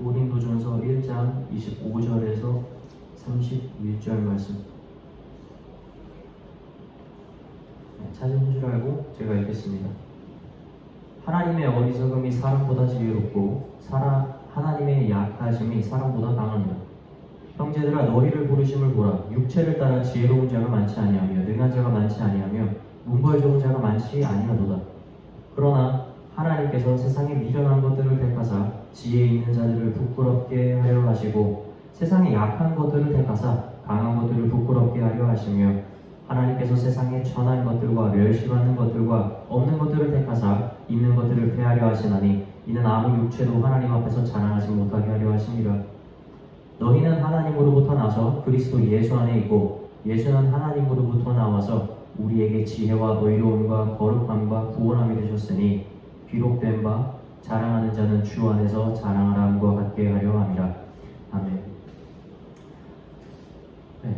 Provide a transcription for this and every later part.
고린도전서 1장 25절에서 31절 말씀. 찾은 줄 알고 제가 읽겠습니다. 하나님의 어리석음이 사람보다 지혜롭고 하나님의 약하심이 사람보다 강합니다. 형제들아, 너희를 부르심을 보라. 육체를 따라 지혜로운 자가 많지 아니하며 능한 자가 많지 아니하며 문벌 좋은 자가 많지 아니하도다. 그러나 하나님께서 세상에 미련한 것들을 택하사 지혜 있는 자들을 부끄럽게 하려 하시고 세상에 약한 것들을 택하사 강한 것들을 부끄럽게 하려 하시며 하나님께서 세상에 전한 것들과 멸시받는 것들과 없는 것들을 택하사 있는 것들을 패하려 하시나니 이는 아무 육체도 하나님 앞에서 자랑하지 못하게 하려 하심이라. 너희는 하나님으로부터 나서 그리스도 예수 안에 있고 예수는 하나님으로부터 나와서 우리에게 지혜와 의로움과 거룩함과 구원함이 되셨으니 기록된 바 자랑하는 자는 주 안에서 자랑하람과 같게 하려 함이라. 아멘.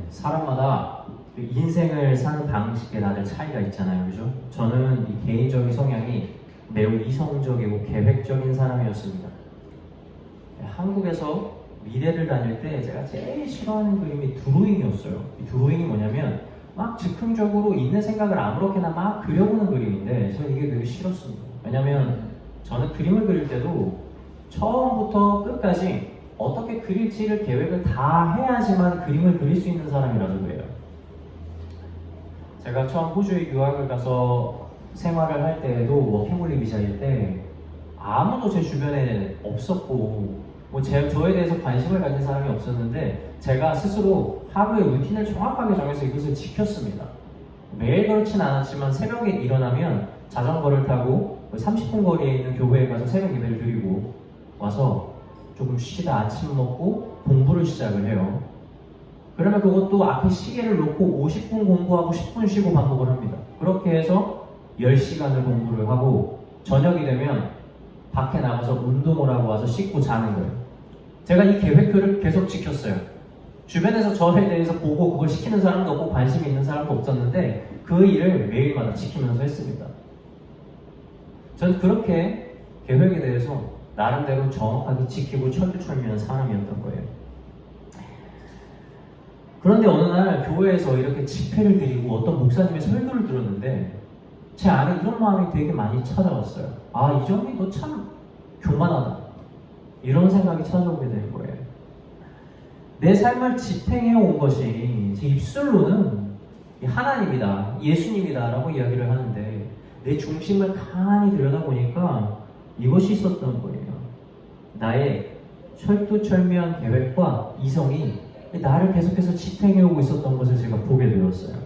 사람마다 인생을 사는 방식에 다들 차이가 있잖아요, 그죠? 저는 이 개인적인 성향이 매우 이성적이고 계획적인 사람이었습니다. 한국에서 미대를 다닐 때 제가 제일 싫어하는 그림이 드로잉이었어요. 이 드로잉이 뭐냐면 막 즉흥적으로 있는 생각을 아무렇게나 막 그려보는 그림인데 저는 이게 되게 싫었습니다. 왜냐면 저는 그림을 그릴 때도 처음부터 끝까지 어떻게 그릴지를 계획을 다 해야지만 그림을 그릴 수 있는 사람이라서 그래요. 제가 처음 호주에 유학을 가서 생활을 할 때에도 워킹홀리 비자일 때 아무도 제 주변에 없었고 저에 대해서 관심을 가진 사람이 없었는데 제가 스스로 하루의 루틴을 정확하게 정해서 이것을 지켰습니다. 매일 그렇진 않았지만 새벽에 일어나면 자전거를 타고 30분 거리에 있는 교회에 가서 새벽 예배를 드리고 와서 조금 쉬다 아침 먹고 공부를 시작을 해요. 그러면 그것도 앞에 시계를 놓고 50분 공부하고 10분 쉬고 반복을 합니다. 그렇게 해서 10시간을 공부를 하고 저녁이 되면 밖에 나가서 운동을 하고 와서 씻고 자는 거예요. 제가 이 계획표를 계속 지켰어요. 주변에서 저에 대해서 보고 그걸 시키는 사람도 없고 관심 있는 사람도 없었는데 그 일을 매일마다 지키면서 했습니다. 저는 그렇게 계획에 대해서 나름대로 정확하게 지키고 철두철미한 사람이었던 거예요. 그런데 어느 날 교회에서 이렇게 집회를 드리고 어떤 목사님의 설교를 들었는데 제 안에 이런 마음이 되게 많이 찾아왔어요. 아, 이정이 너 참 교만하다. 이런 생각이 찾아오게 된 거예요. 내 삶을 지탱해온 것이 제 입술로는 하나님이다, 예수님이다 라고 이야기를 하는데 내 중심을 가만히 들여다보니까 이것이 있었던 거예요. 나의 철두철미한 계획과 이성이 나를 계속해서 지탱해오고 있었던 것을 제가 보게 되었어요.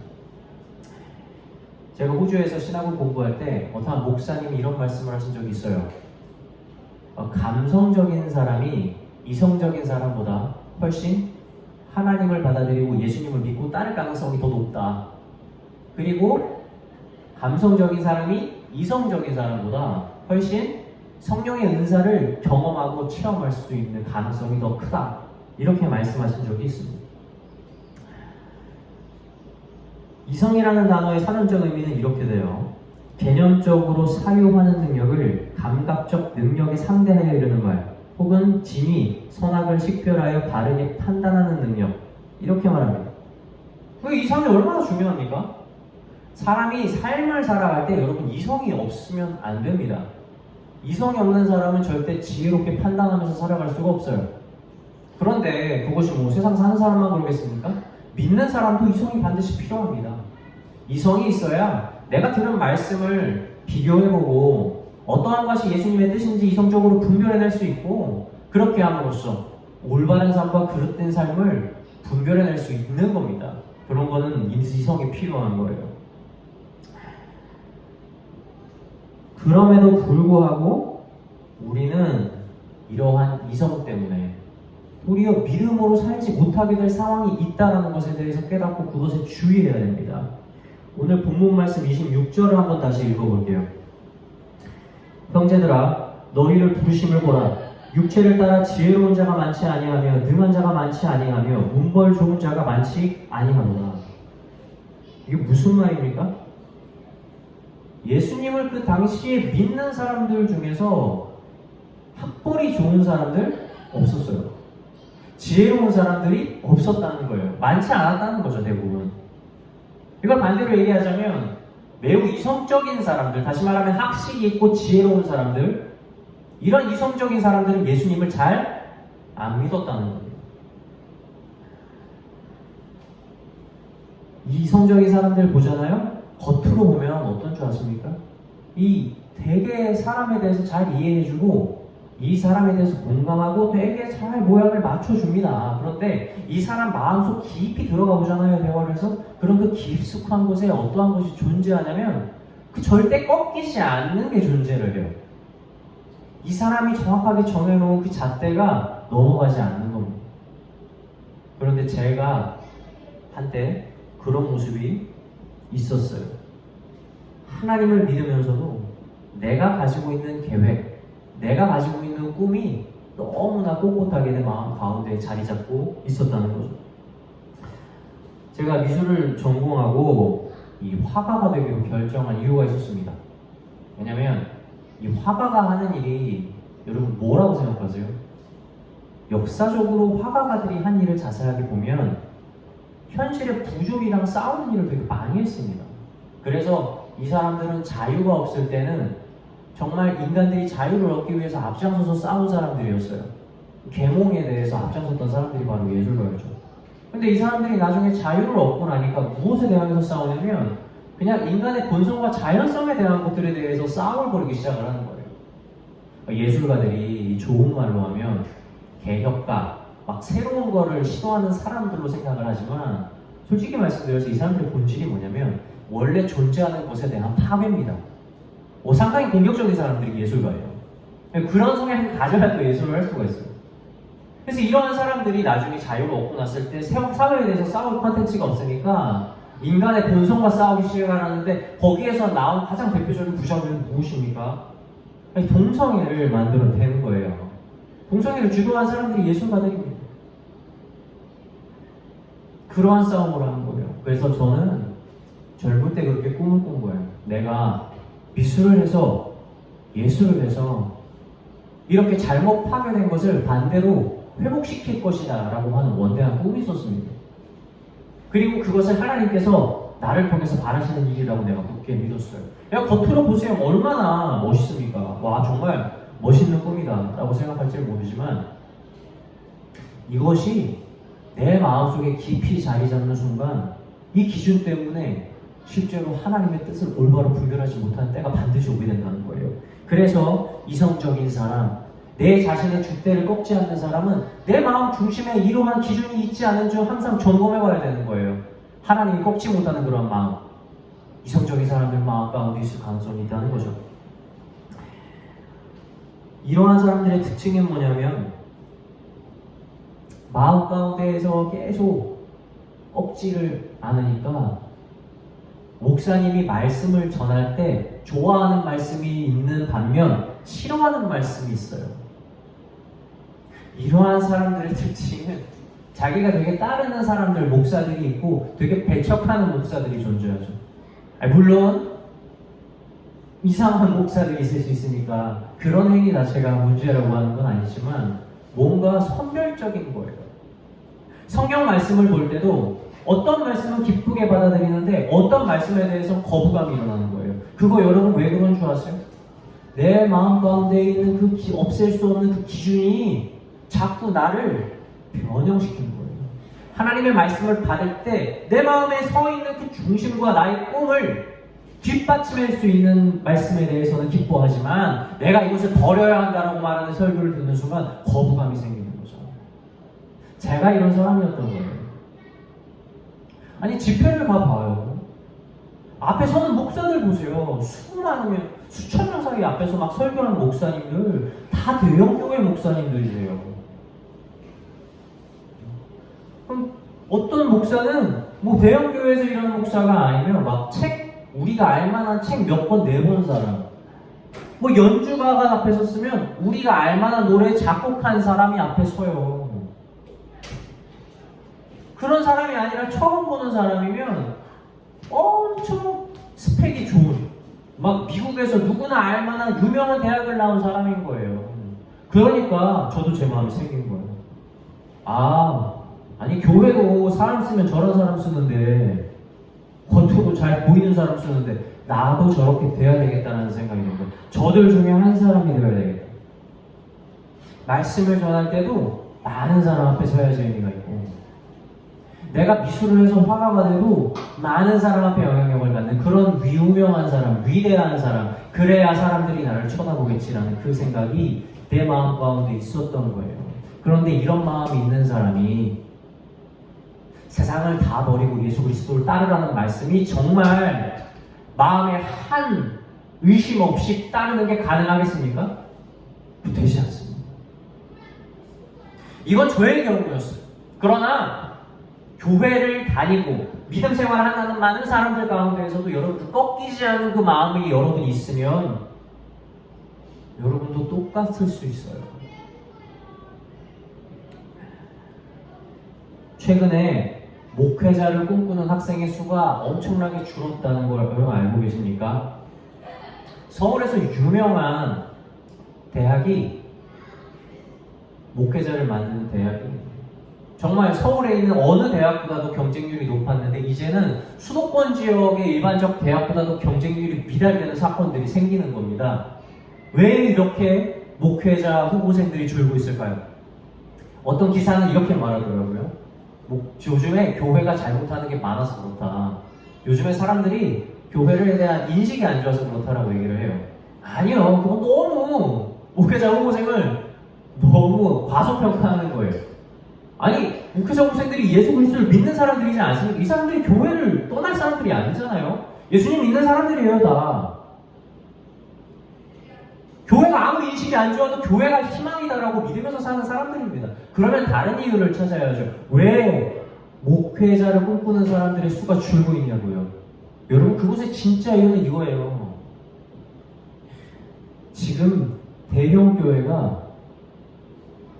제가 호주에서 신학을 공부할 때 어떤 목사님이 이런 말씀을 하신 적이 있어요. 감성적인 사람이 이성적인 사람보다 훨씬 하나님을 받아들이고 예수님을 믿고 따를 가능성이 더 높다. 그리고 감성적인 사람이 이성적인 사람보다 훨씬 성령의 은사를 경험하고 체험할 수 있는 가능성이 더 크다. 이렇게 말씀하신 적이 있습니다. 이성이라는 단어의 사전적 의미는 이렇게 돼요. 개념적으로 사유하는 능력을 감각적 능력에 상대하여 이르는 말, 혹은 진위, 선악을 식별하여 바르게 판단하는 능력, 이렇게 말합니다. 이성이 얼마나 중요합니까? 사람이 삶을 살아갈 때 여러분 이성이 없으면 안 됩니다. 이성이 없는 사람은 절대 지혜롭게 판단하면서 살아갈 수가 없어요. 그런데 그것이 세상 사는 사람만 그러겠습니까? 믿는 사람도 이성이 반드시 필요합니다. 이성이 있어야 내가 들은 말씀을 비교해보고 어떠한 것이 예수님의 뜻인지 이성적으로 분별해낼 수 있고 그렇게 함으로써 올바른 삶과 그릇된 삶을 분별해낼 수 있는 겁니다. 그런 거는 이성이 필요한 거예요. 그럼에도 불구하고 우리는 이러한 이성 때문에 도리어 믿음으로 살지 못하게 될 상황이 있다는 것에 대해서 깨닫고 그것에 주의해야 됩니다. 오늘 본문 말씀 26절을 한번 다시 읽어볼게요. 형제들아, 너희를 부르심을 보라. 육체를 따라 지혜로운 자가 많지 아니하며 능한 자가 많지 아니하며 문벌 좋은 자가 많지 아니하노라. 이게 무슨 말입니까? 예수님을 그 당시에 믿는 사람들 중에서 학벌이 좋은 사람들, 없었어요. 지혜로운 사람들이 없었다는 거예요. 많지 않았다는 거죠, 대부분. 이걸 반대로 얘기하자면 매우 이성적인 사람들, 다시 말하면 학식이 있고 지혜로운 사람들, 이런 이성적인 사람들은 예수님을 잘 안 믿었다는 거예요. 이성적인 사람들 보잖아요? 겉으로 보면 어떤 줄 아십니까? 이 되게 사람에 대해서 잘 이해해주고 이 사람에 대해서 공감하고 되게 잘 모양을 맞춰줍니다. 그런데 이 사람 마음속 깊이 들어가 보잖아요, 대화를 해서. 그럼 그 깊숙한 곳에 어떠한 것이 존재하냐면 그 절대 꺾이지 않는 게 존재를 해요. 이 사람이 정확하게 정해놓은 그 잣대가 넘어가지 않는 겁니다. 그런데 제가 한때 그런 모습이 있었어요. 하나님을 믿으면서도 내가 가지고 있는 계획, 내가 가지고 있는 꿈이 너무나 꼿꼿하게 내 마음 가운데 자리 잡고 있었다는 거죠. 제가 미술을 전공하고 이 화가가 되기로 결정한 이유가 있었습니다. 왜냐면 이 화가가 하는 일이 여러분 뭐라고 생각하세요? 역사적으로 화가가들이 한 일을 자세하게 보면 현실의 부조리랑 싸우는 일을 되게 많이 했습니다. 그래서 이 사람들은 자유가 없을 때는 정말 인간들이 자유를 얻기 위해서 앞장서서 싸운 사람들이었어요. 계몽에 대해서 앞장섰던 사람들이 바로 예술가였죠. 근데 이 사람들이 나중에 자유를 얻고 나니까 무엇에 대해서 싸우냐면 그냥 인간의 본성과 자연성에 대한 것들에 대해서 싸움을 벌이기 시작을 하는 거예요. 예술가들이 좋은 말로 하면 개혁가, 막 새로운 거를 시도하는 사람들로 생각을 하지만 솔직히 말씀드려서 이 사람들의 본질이 뭐냐면 원래 존재하는 것에 대한 파괴입니다. 상당히 공격적인 사람들이 예술가예요. 그런 성향을 가져야 또 예술을 할 수가 있어요. 그래서 이러한 사람들이 나중에 자유를 얻고 났을 때 사회에 대해서 싸울 컨텐츠가 없으니까 인간의 본성과 싸우기 시작하는데 거기에서 나온 가장 대표적인 부작용은 무엇입니까? 동성애를 만들어내는 거예요. 동성애를 주도한 사람들이 예술가들입니다. 그러한 싸움을 하는 거예요. 그래서 저는 젊을 때 그렇게 꿈을 꾼 거예요. 내가 미술을 해서 예술을 해서 이렇게 잘못 파괴된 것을 반대로 회복시킬 것이다 라고 하는 원대한 꿈이 있었습니다. 그리고 그것을 하나님께서 나를 통해서 바라시는 일이라고 내가 굳게 믿었어요. 겉으로 보세요. 얼마나 멋있습니까? 와, 정말 멋있는 꿈이다 라고 생각할지는 모르지만 이것이 내 마음속에 깊이 자리 잡는 순간 이 기준 때문에 실제로 하나님의 뜻을 올바로 분별하지 못하는 때가 반드시 오게 된다는 거예요. 그래서 이성적인 사람, 내 자신의 줏대를 꺾지 않는 사람은 내 마음 중심에 이러한 기준이 있지 않은 줄 항상 점검해 봐야 되는 거예요. 하나님이 꺾지 못하는 그런 마음, 이성적인 사람들 마음 가운데 있을 가능성이 있다는 거죠. 이러한 사람들의 특징이 뭐냐면 마음 가운데에서 계속 꺾지를 않으니까 목사님이 말씀을 전할 때 좋아하는 말씀이 있는 반면 싫어하는 말씀이 있어요. 이러한 사람들의 특징은 자기가 되게 따르는 사람들, 목사들이 있고 되게 배척하는 목사들이 존재하죠. 물론 이상한 목사들이 있을 수 있으니까 그런 행위 자체가 문제라고 하는 건 아니지만 뭔가 선별적인 거예요. 성경 말씀을 볼 때도 어떤 말씀은 기쁘게 받아들이는데 어떤 말씀에 대해서 거부감이 일어나는 거예요. 그거 여러분 왜 그런 줄 아세요? 내 마음 가운데 있는 그 없앨 수 없는 그 기준이 자꾸 나를 변형시키는 거예요. 하나님의 말씀을 받을 때 내 마음에 서 있는 그 중심과 나의 꿈을 뒷받침할 수 있는 말씀에 대해서는 기뻐하지만 내가 이것을 버려야 한다고 말하는 설교를 듣는 순간 거부감이 생기는 거죠. 제가 이런 사람이었던 거예요. 아니 집회를 가봐요. 앞에 서는 목사들 보세요. 수많으면 수천 명 사이 앞에서 막 설교하는 목사님들 다 대형교회 목사님들이세요. 그럼 어떤 목사는 뭐 대형교회에서 일하는 목사가 아니면 막 우리가 알만한 책 몇 권 내본 사람, 뭐 연주가가 앞에 섰으면 우리가 알만한 노래 작곡한 사람이 앞에 서요. 그런 사람이 아니라 처음 보는 사람이면 엄청 스펙이 좋은 막 미국에서 누구나 알만한 유명한 대학을 나온 사람인 거예요. 그러니까 저도 제 마음이 생긴 거예요. 아니 교회도 사람 쓰면 저런 사람 쓰는데 겉으로 잘 보이는 사람 쓰는데 나도 저렇게 돼야 되겠다는 생각이 든 거예요. 저들 중에 한 사람이 되어야 되겠다. 말씀을 전할 때도 많은 사람 앞에 서야지 의미가 있고, 내가 미술을 해서 화가가 돼도 많은 사람 앞에 영향력을 갖는 그런 유명한 사람, 위대한 사람, 그래야 사람들이 나를 쳐다보겠지라는 그 생각이 내 마음 가운데 있었던 거예요. 그런데 이런 마음이 있는 사람이 세상을 다 버리고 예수 그리스도를 따르라는 말씀이 정말 마음에 한 의심 없이 따르는 게 가능하겠습니까? 되지 않습니다. 이건 저의 경우였어요. 그러나 교회를 다니고 믿음 생활을 한다는 많은 사람들 가운데에서도 여러분들 꺾이지 않은 그 마음이 여러분이 있으면 여러분도 똑같을 수 있어요. 최근에 목회자를 꿈꾸는 학생의 수가 엄청나게 줄었다는 걸 여러분 알고 계십니까? 서울에서 유명한 대학이 목회자를 만드는 대학이 정말 서울에 있는 어느 대학보다도 경쟁률이 높았는데 이제는 수도권 지역의 일반적 대학보다도 경쟁률이 미달되는 사건들이 생기는 겁니다. 왜 이렇게 목회자 후보생들이 줄고 있을까요? 어떤 기사는 이렇게 말하더라고요. 요즘에 교회가 잘못하는 게 많아서 그렇다. 요즘에 사람들이 교회에 대한 인식이 안 좋아서 그렇다라고 얘기를 해요. 아니요, 그건 너무 목회자 후보생을 너무 과소평가하는 거예요. 아니, 목회자 후보생들이 예수 그리스도를 믿는 사람들이지 않습니까? 이 사람들이 교회를 떠날 사람들이 아니잖아요. 예수님 믿는 사람들이에요, 다. 교회가 아무 인식이 안 좋아도 교회가 희망이다라고 믿으면서 사는 사람들입니다. 그러면 다른 이유를 찾아야죠. 왜 목회자를 꿈꾸는 사람들의 수가 줄고 있냐고요. 여러분, 그곳의 진짜 이유는 이거예요. 지금 대형 교회가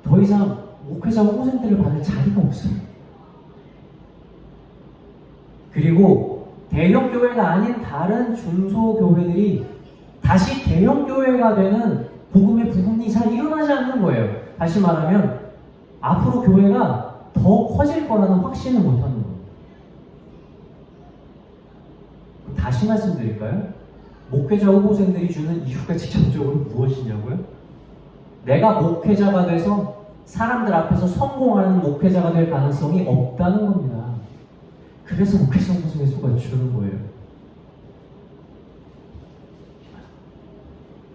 더 이상 목회자 후보생들을 받을 자리가 없어요. 그리고 대형 교회가 아닌 다른 중소교회들이 다시 대형 교회가 되는 복음의 부흥이 잘 일어나지 않는 거예요. 다시 말하면 앞으로 교회가 더 커질 거라는 확신을 못하는 거예요. 다시 말씀드릴까요? 목회자 후보생들이 주는 이유가 직접적으로 무엇이냐고요? 내가 목회자가 돼서 사람들 앞에서 성공하는 목회자가 될 가능성이 없다는 겁니다. 그래서 목회자 후보생의 수가 주는 거예요.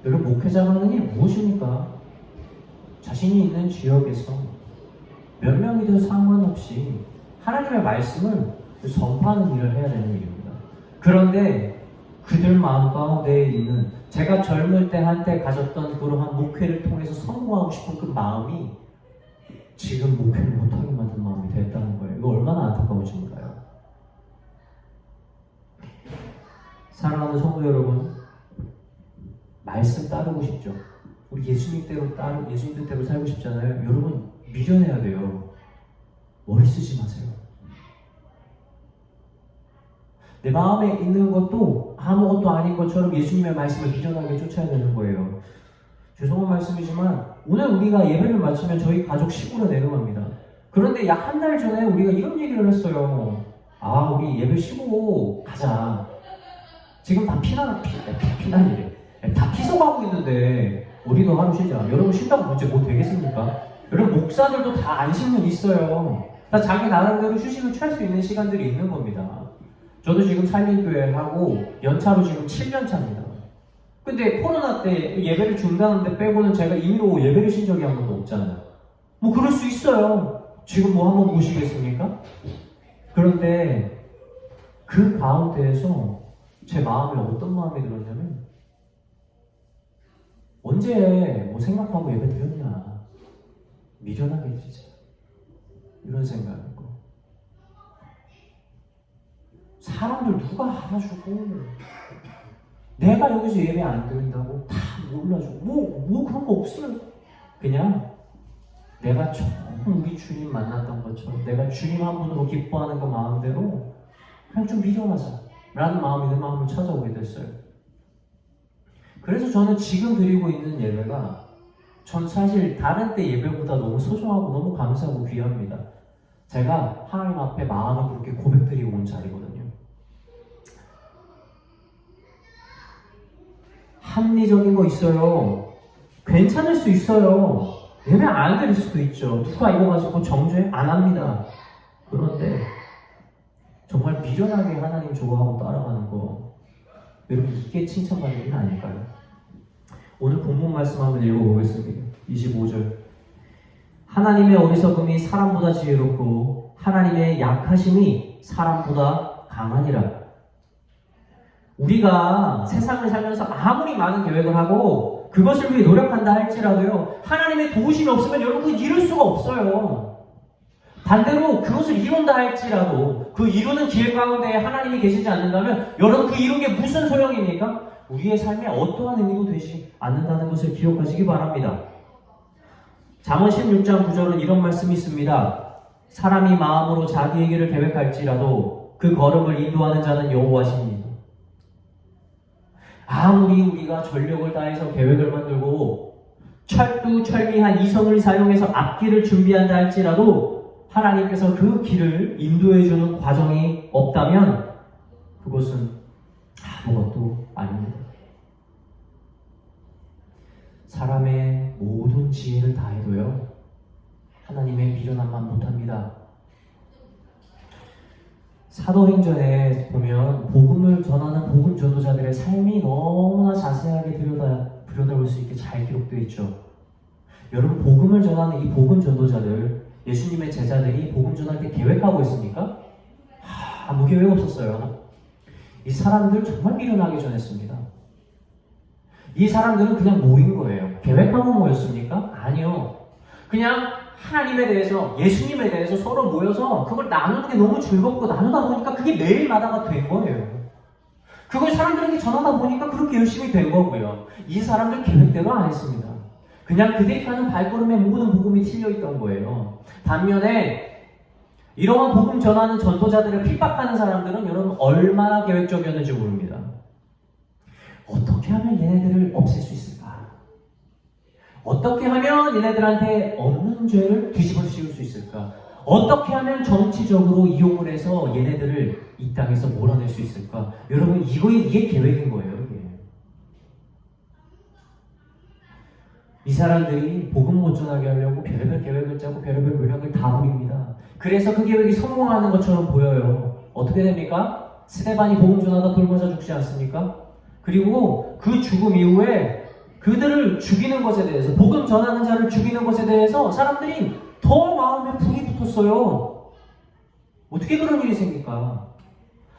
여러분, 목회자가 하는 일이 무엇입니까? 자신이 있는 지역에서 몇 명이든 상관없이 하나님의 말씀을 전파하는 일을 해야 되는 일입니다. 그런데 그들 마음 가운데 있는 제가 젊을 때 한때 가졌던 그러한 목회를 통해서 성공하고 싶은 그 마음이 지금 목회를 못하게 만든 마음이 됐다는 거예요. 이거 얼마나 안타까우신가요? 사랑하는 성도 여러분, 말씀 따르고 싶죠? 우리 예수님 뜻대로 살고 싶잖아요. 여러분, 미련해야 돼요. 머리 쓰지 마세요. 내 마음에 있는 것도 아무것도 아닌 것처럼 예수님의 말씀을 미련하게 쫓아야 되는 거예요. 죄송한 말씀이지만 오늘 우리가 예배를 마치면 저희 가족 시골에 내려갑니다. 그런데 약 한 달 전에 우리가 이런 얘기를 했어요. 우리 예배 쉬고 가자. 지금 다 피난이래. 다 피서가고 있는데 우리도 하루 쉬자. 여러분 쉰다고 문제 뭐 되겠습니까? 여러분 목사들도 다 안 쉬면 있어요. 다 자기 나름대로 휴식을 취할 수 있는 시간들이 있는 겁니다. 저도 지금 살림교회 하고 연차로 지금 7년 차입니다. 근데 코로나 때 예배를 중단한 데 빼고는 제가 임의로 예배를 쉰 적이 한 번도 없잖아요. 뭐 그럴 수 있어요. 지금 뭐 한번 보시겠습니까? 그런데 그 가운데에서 제 마음에 어떤 마음이 들었냐면 언제 뭐 생각하고 예배 드렸냐, 미련하게 드리자, 이런 생각인 거. 사람들 누가 알아주고 내가 여기서 예배 안 드린다고 다 몰라주고 뭐 그런 거 없어요. 그냥 내가 처음 우리 주님 만났던 것처럼 내가 주님 한 분으로 기뻐하는 그 마음대로 그냥 좀 미련하자 라는 마음이 내 마음을 찾아오게 됐어요. 그래서 저는 지금 드리고 있는 예배가 전 사실 다른 때 예배보다 너무 소중하고 너무 감사하고 귀합니다. 제가 하나님 앞에 마음을 그렇게 고백드리고 온 자리거든요. 합리적인 거 있어요. 괜찮을 수 있어요. 예배 안 드릴 수도 있죠. 누가 이거 가지고 정죄 안 합니다. 그런데 정말 미련하게 하나님 좋아하고 따라가는 거, 여러분 이게 칭찬받는 일 아닐까요? 오늘 본문 말씀 한번 읽어보겠습니다. 25절. 하나님의 어리석음이 사람보다 지혜롭고 하나님의 약하심이 사람보다 강하니라. 우리가 세상을 살면서 아무리 많은 계획을 하고 그것을 위해 노력한다 할지라도요, 하나님의 도우심이 없으면 여러분 그걸 이룰 수가 없어요. 반대로 그것을 이룬다 할지라도 그 이루는 길 가운데 하나님이 계시지 않는다면 여러분 그 이룬 게 무슨 소용입니까? 우리의 삶에 어떠한 의미도 되지 않는다는 것을 기억하시기 바랍니다. 잠언 16장 9절은 이런 말씀이 있습니다. 사람이 마음으로 자기의 길을 계획할지라도 그 걸음을 인도하는 자는 여호와십니다. 아무리 우리가 전력을 다해서 계획을 만들고 철두철미한 이성을 사용해서 앞길을 준비한다 할지라도 하나님께서 그 길을 인도해주는 과정이 없다면 그것은 아무것도 아닙니다. 사람의 모든 지혜를 다해도요, 하나님의 미련함만 못합니다. 사도행전에 보면 복음을 전하는 복음 전도자들의 삶이 너무나 자세하게 들여다볼 수 있게 잘 기록되어 있죠. 여러분, 복음을 전하는 이 복음 전도자들, 예수님의 제자들이 복음 전할 때 계획하고 있습니까? 아무 계획 없었어요. 이 사람들 정말 미련하게 전했습니다. 이 사람들은 그냥 모인 거예요. 계획하고 모였습니까? 아니요. 그냥 하나님에 대해서, 예수님에 대해서 서로 모여서 그걸 나누는 게 너무 즐겁고 나누다 보니까 그게 매일마다가 된 거예요. 그걸 사람들에게 전하다 보니까 그렇게 열심히 된 거고요. 이 사람들 계획대로 안 했습니다. 그냥 그들이 가는 발걸음에 모든 복음이 틀려있던 거예요. 반면에 이러한 복음 전하는 전도자들을 핍박하는 사람들은 여러분 얼마나 계획적이었는지 모릅니다. 어떻게 하면 얘네들을 없앨 수 있을까? 어떻게 하면 얘네들한테 없는 죄를 뒤집어 씌울 수 있을까? 어떻게 하면 정치적으로 이용을 해서 얘네들을 이 땅에서 몰아낼 수 있을까? 여러분, 이게 계획인 거예요. 이게. 이 사람들이 복음 못 전하게 하려고 별별 계획을 짜고 별별 노력을 다 부립니다. 그래서 그 계획이 성공하는 것처럼 보여요. 어떻게 됩니까? 스데반이 복음 전하다 돌 맞아 죽지 않습니까? 그리고 그 죽음 이후에 그들을 죽이는 것에 대해서, 복음 전하는 자를 죽이는 것에 대해서 사람들이 더 마음에 불이 붙었어요. 어떻게 그런 일이 생길까?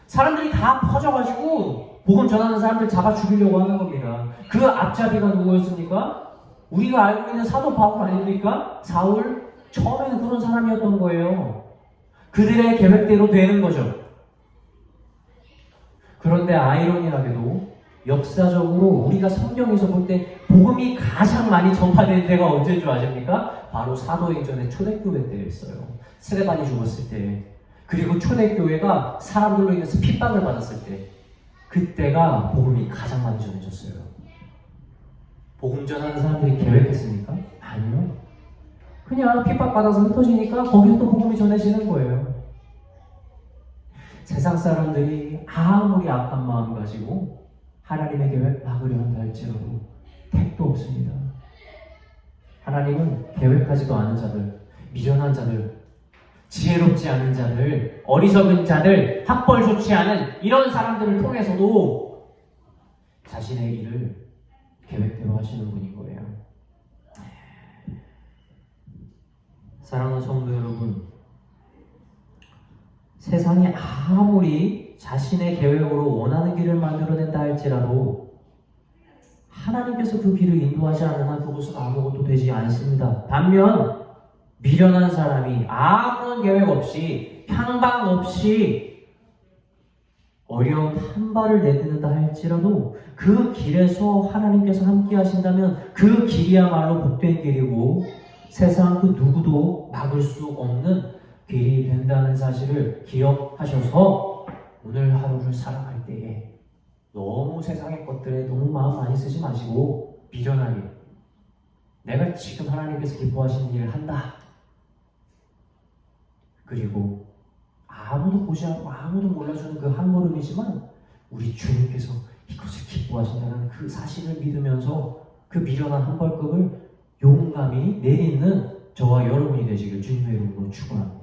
사람들이 다 퍼져가지고 복음 전하는 사람들 잡아 죽이려고 하는 겁니다. 그 앞잡이가 누구였습니까? 우리가 알고 있는 사도 바울 아닙니까? 사울? 처음에는 그런 사람이었던 거예요. 그들의 계획대로 되는 거죠. 그런데 아이러니하게도 역사적으로 우리가 성경에서 볼 때 복음이 가장 많이 전파된 때가 언제인 줄 아십니까? 바로 사도행전의 초대교회 때였어요. 스데반이 죽었을 때, 그리고 초대교회가 사람들로 인해서 핍박을 받았을 때, 그때가 복음이 가장 많이 전해졌어요. 복음 전하는 사람들이 계획했습니까? 아니요. 그냥 핍박받아서 흩어지니까 거기서 또 복음이 전해지는 거예요. 세상 사람들이 아무리 악한 마음 가지고 하나님의 계획 막으려 한다 할지라도 택도 없습니다. 하나님은 계획하지도 않은 자들, 미련한 자들, 지혜롭지 않은 자들, 어리석은 자들, 학벌 좋지 않은 이런 사람들을 통해서도 자신의 일을 계획대로 하시는 분인 거예요. 사랑하는 성도 여러분, 세상이 아무리 자신의 계획으로 원하는 길을 만들어낸다 할지라도 하나님께서 그 길을 인도하지 않는 한 그것은 아무것도 되지 않습니다. 반면 미련한 사람이 아무런 계획 없이, 향방 없이 어려운 한 발을 내딛는다 할지라도 그 길에서 하나님께서 함께 하신다면 그 길이야말로 복된 길이고 세상 그 누구도 막을 수 없는 길이 된다는 사실을 기억하셔서 오늘 하루를 살아갈 때에 너무 세상의 것들에 너무 마음 많이 쓰지 마시고 미련하게 내가 지금 하나님께서 기뻐하시는 일을 한다. 그리고 아무도 보지 않고 아무도 몰라주는 그 한 걸음이지만 우리 주님께서 이것을 기뻐하신다는 그 사실을 믿으면서 그 미련한 한 벌금을 용감히 내딛는 저와 여러분이 되시길 주님의 이름으로 축원합니다.